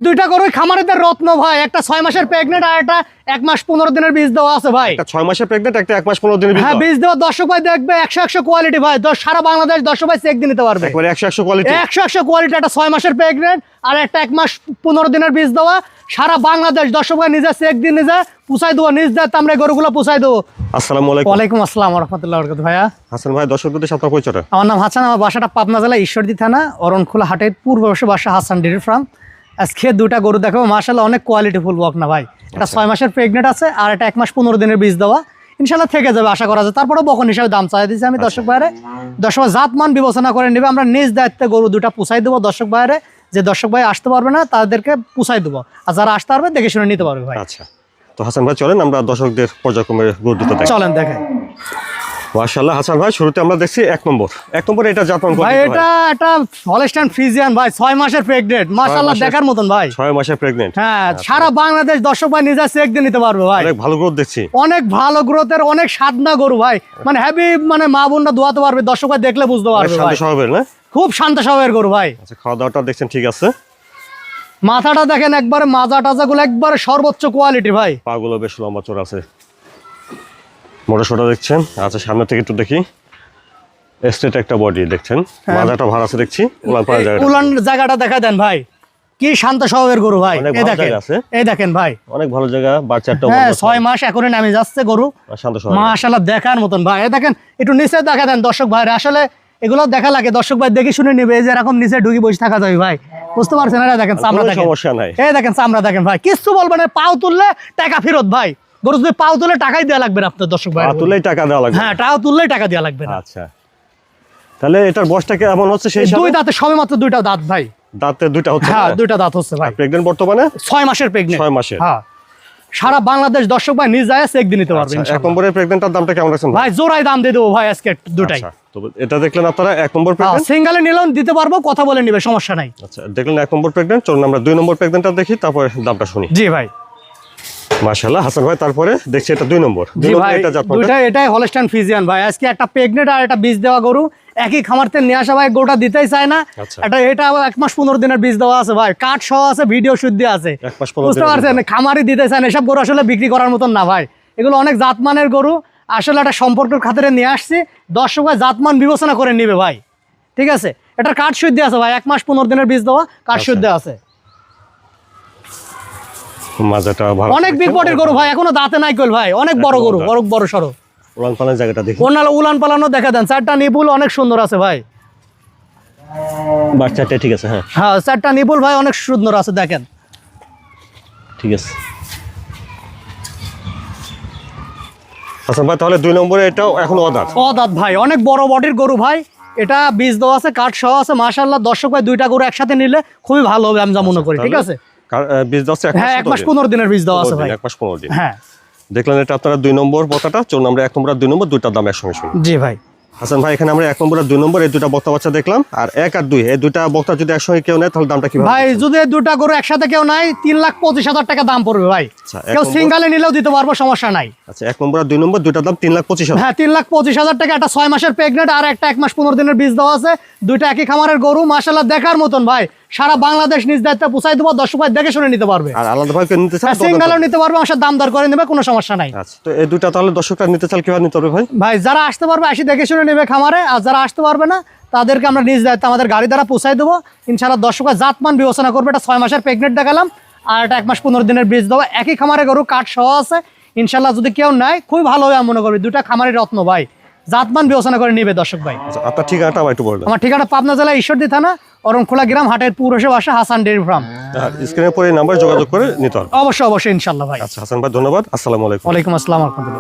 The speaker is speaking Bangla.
দুইটা গরুই খামারিদের রত্ন ভাই, একটা 6 মাসের প্রেগনেন্ট আর একটা 1 মাস 15 দিনের বীজ দেওয়া আছে ভাই। একটা 6 মাসের প্রেগনেন্ট, একটা 1 মাস 15 দিনের বীজ। হ্যাঁ, বীজ দেওয়া দর্শক ভাই দেখবে 100 কোয়ালিটি ভাই, সারা বাংলাদেশ দর্শক ভাই চেক দিয়ে নিতে পারবে। একবারে 100 কোয়ালিটি, 100 কোয়ালিটি। একটা 6 মাসের প্রেগনেন্ট আর একটা 1 মাস 15 দিনের বীজ দেওয়া, সারা বাংলাদেশ দর্শক ভাই নিজে চেক দিয়ে নিজে পুষাই দেবো, নিজ দায়িত্বে আমরা গরুগুলো পুষাই দেবো। আসসালামু আলাইকুম। ওয়ালাইকুম আসসালাম ওয়া রাহমাতুল্লাহি ওয়া বারাকাতুহু। ভাইয়া হাসান ভাই, দর্শকদের সাথে পরিচয়। আমার নাম হাসান, আমার বাসাটা পাবনা জেলা ঈশ্বরদী থানা অরণখোলা হাটের পূর্ব পাশে বাসা, হাসান ডেইরি ফার্ম। আজকে দুটা গরু দেখাবো, মাশাআল্লাহ অনেক কোয়ালিটি ফুল বক না ভাই। এটা 6 মাসের প্রেগনেন্ট আছে আর এটা 1 মাস 15 দিনের বীজ দেওয়া, ইনশাআল্লাহ থেকে যাবে আশা করা যায়। তারপরে বকন হিসাবে দাম চাই দিয়েছি আমি দর্শক ভাইরে, দর্শক জাত মান বিবেচনা করে নেবে, আমরা নিজ দায়িত্বে গরু দুটা পুষাই দেবো দর্শক ভাইরে। যে দর্শক ভাই আসতে পারবে না তাদেরকে পুষাই দেবো, আর যারা আসতে পারবে দেখে শুনে নিতে পারবে ভাই। আচ্ছা, তো হাসান ভাই চলেন আমরা দর্শকদের পর্যায়ক্রমে গরু দুটো দেখি। চলেন দেখাই। মাশাআল্লাহ হাসান ভাই, শুরুতে আমরা দেখছি 1 নম্বর এটা জাতমান ভাই, এটা একটা হলস্টাইন ফ্রিজিয়ান ভাই, 6 মাসের প্রেগনেন্ট, মাশাআল্লাহ দেখার মতন ভাই। 6 মাসের প্রেগনেন্ট। হ্যাঁ, সারা বাংলাদেশ দর্শক ভাই নিজে চেক দিয়ে নিতে পারবে ভাই। অনেক ভালো গ্রোথ দেখছি, অনেক ভালো গ্রোথের, অনেক সাদনা গরু ভাই, মানে হেভি, মানে মা বোনরা দোয়াতে পারবে, দর্শক ভাই দেখলে বুঝতে পারবে ভাই। শান্ত স্বভাবের না? খুব শান্ত স্বভাবের গরু ভাই। আচ্ছা, খাওয়া দাওয়াটা দেখছেন ঠিক আছে? মাথাটা দেখেন একবারে, মাজা টাজাগুলো একবারে সর্বোচ্চ কোয়ালিটি ভাই। পাগুলো বেশ লম্বা চড়া আছে, মোটা সোটা দেখছেন। আচ্ছা, সামনে থেকে একটু দেখি, স্ট্রেট একটা বডি দেখছেন, মাথাটা ভার আছে দেখছি, উলান জায়গাটা দেখা দেন ভাই, কি শান্ত স্বভাবের গরু ভাই। অনেক এই ভালো দেখেন, জায়গা আছে। এই দেখেন ভাই, অনেক ভালো জায়গা, বাচ্চাটা হ্যাঁ 6 মাস এখনই নামে যাচ্ছে গরু, শান্ত স্বভাব, মাশাআল্লাহ দেখার মতন ভাই। এই দেখেন, একটু নিচে দেখা দেন দর্শক ভাই, আসলে এগুলো দেখা লাগে দর্শক ভাই দেখে শুনে নিবে, যে এরকম নিচে ঢুকি বসে থাকা যায় ভাই, বুঝতে পারছেন? এটা দেখেন চামড়া দেখেন, সমস্যা নাই। এই দেখেন চামড়া দেখেন ভাই, কিছু বলবেন না, পাও তুললে টাকা ফেরত ভাই। গরু যদি পাও তুলে টাকাই দেওয়া লাগবে না আপনার দর্শক ভাই, তুললেই টাকা দেওয়া লাগবে। হ্যাঁ, টাকা তুললেই টাকা দেওয়া লাগবে না। আচ্ছা, তাহলে এটার বয়সটা কেমন হচ্ছে? সেই দুই দাঁতে সবে মাত্র দুইটা দাঁত ভাই। দাঁতে দুইটা হচ্ছে? হ্যাঁ, দুইটা দাঁত হচ্ছে ভাই। প্রেগনেন্ট বর্তমানে 6 মাসের প্রেগনেন্ট। 6 মাসের। হ্যাঁ, সারা বাংলাদেশ দর্শক ভাই নিজ যায় চেক দিয়ে নিতে পারবে এক ইনশাআল্লাহ। নম্বরের প্রেগনেন্টটার দামটা কেমন রাখছেন ভাই জোড়াই দাম দিয়ে দেবো ভাই আজকে দুটাই। আচ্ছা, তো এটা দেখলেন আপনারা 1 নম্বর প্রেগনেন্ট। সিঙ্গেলে নিলেও দিতে পারবো, কথা বলে নিবে, সমস্যা নাই। আচ্ছা, দেখলেন 1 নম্বর প্রেগনেন্ট, চলুন আমরা 2 নম্বর প্রেগনেন্টটা দেখি, তারপরে দামটা শুনি। জি ভাই। মাশাআল্লাহ হাসান ভাই, তারপরে দেখছি এটা 2 নম্বর। জি ভাই, দুইটা এটাই হলস্টাইন ফ্রিজিয়ান ভাই। আজকে একটা প্রেগনেন্ট আর একটা বীজ দেওয়া গরু একই খামার থেকে নিয়ে আসা ভাই, গরুটা দিতেই চায় না। এটা 1 মাস 15 দিনের বীজ দেওয়া আছে ভাই, কাঠ সহ আছে, ভিডিও শুদ্ধ আছে, বুঝতে পারছেন? খামারই দিতে চায় না, এসব গরু আসলে বিক্রি করার মতন না ভাই। এগুলো অনেক জাতমানের গরু, আসলে একটা সম্পর্কের খাতিরে নিয়ে আসছি, দর্শক ভাই জাতমান বিবেচনা করে নিবে ভাই, ঠিক আছে? এটা কাঠ শুদ্ধ আছে ভাই, 1 মাস 15 দিনের বীজ দেওয়া, কাঠ শুদ্ধ আছে। মাজাটা ভালো, অনেক বিগ বডির গরু ভাই, এখনো দাঁতে নাই কল ভাই, অনেক বড় গরু, বড় সরো। উলান পালান জায়গাটা দেখি, উলান পালানো দেখা দেন, 4টা নিপুল অনেক সুন্দর আছে ভাই। বাচ্চাটা ঠিক আছে? হ্যাঁ হ্যাঁ, 4টা নিপুল ভাই অনেক সুন্দর আছে, দেখেন ঠিক আছে। আচ্ছা ভাই, তাহলে 2 নম্বরে এটাও এখন অদাঁত ভাই, অনেক বড় বডির গরু ভাই। এটা বীজ দেওয়া আছে, কাঠ সহ আছে, মাশাআল্লাহ দর্শক ভাই দুইটা গরু একসাথে নিলে খুবই ভালো হবে আমি যা মনে করি, ঠিক আছে? বীজ দাও? হ্যাঁ, 1 মাস 15 দিনের বীজ দেওয়া আছে ভাই। 1 মাস 15 দিন। হ্যাঁ, দেখলেন এটা আপনারা 2 নম্বর বক্তাটা, চলুন আমরা 1 নম্বর আর 2 নম্বর দুইটার দাম একসঙ্গে শুনি। জি ভাই। হাসান ভাই, এখানে আমরা 1 নম্বর আর 2 নম্বর এই দুটা বক্তা বাচ্চা দেখলাম, আর 1 আর 2 এই দুটা বক্তা যদি একসঙ্গে কেউ নেয় তাহলে দামটা কি ভাই? যদি দুটা গরু একসাথে কেউ নাই 3,25,000 টাকা দাম পড়বে ভাই। কেউ সিঙ্গেলে নিলেও দিতে পারবো, সমস্যা নাই। আচ্ছা, 1 নম্বর আর 2 নম্বর দুটার দাম 3,25,000। হ্যাঁ, 3,25,000 টাকা। একটা 6 মাসের প্রেগনেন্ট আর একটা 1 মাস 15 দিনের বীজ দেওয়া আছে, দুইটা একই খামারের গরু, মাশাআল্লাহ দেখার মতন ভাই। সারা বাংলাদেশ নিজ দায়িত্বে পুষাই দেবো, দর্শক ভাই দেখে শুনে নিতে পারবে। আর আলাদা ভাই নিতে চান সিঙ্গেলও নিতে পারবে, আমার সাথে দাম দর করে নেবে, কোনো সমস্যা নাই। আচ্ছা, তো এই দুটা তাহলে দর্শকরা নিতে চাল কিভাবে নিতে হবে ভাই? ভাই যারা আসতে পারবে আসি দেখে শুনে নেবে খামারে, আর যারা আসতে পারবে না তাদেরকে আমরা নিজ দায়িত্বে আমাদের গাড়ি দ্বারা পৌঁছাই দেবো ইনশাআল্লাহ। দর্শক ভাই জাতমান বিবেচনা করবে, এটা 6 মাসের প্রেগনেন্ট দেখালাম আর এটা 1 মাস 15 দিনের বীজ দেওয়া, একই খামারে গরু, কাঠ সহ আছে ইনশাআল্লাহ। যদি কেউ নেয় খুবই ভালো হবে আমি মনে করবি, দুটা খামারের রত্ন ভাই, জাতমান বিবেচনা করে নিবে দর্শক ভাই। আপনার ঠিকানাটা একটু বলুন। আমার ঠিকানা পাবনা জেলা ঈশ্বরদী থানা অরণখোলা গ্রাম, হাটের পূর্ব বাসা, হাসান ডেইরি ফার্ম। স্ক্রিনের পরে এই নাম্বার যোগাযোগ করে নিতে হবে অবশ্যই ইনশাআল্লাহ ভাই। আচ্ছা হাসান ভাই, ধন্যবাদ। আসসালামু আলাইকুম। ওয়ালাইকুম আসসালাম ওয়া রাহমাতুল্লাহ।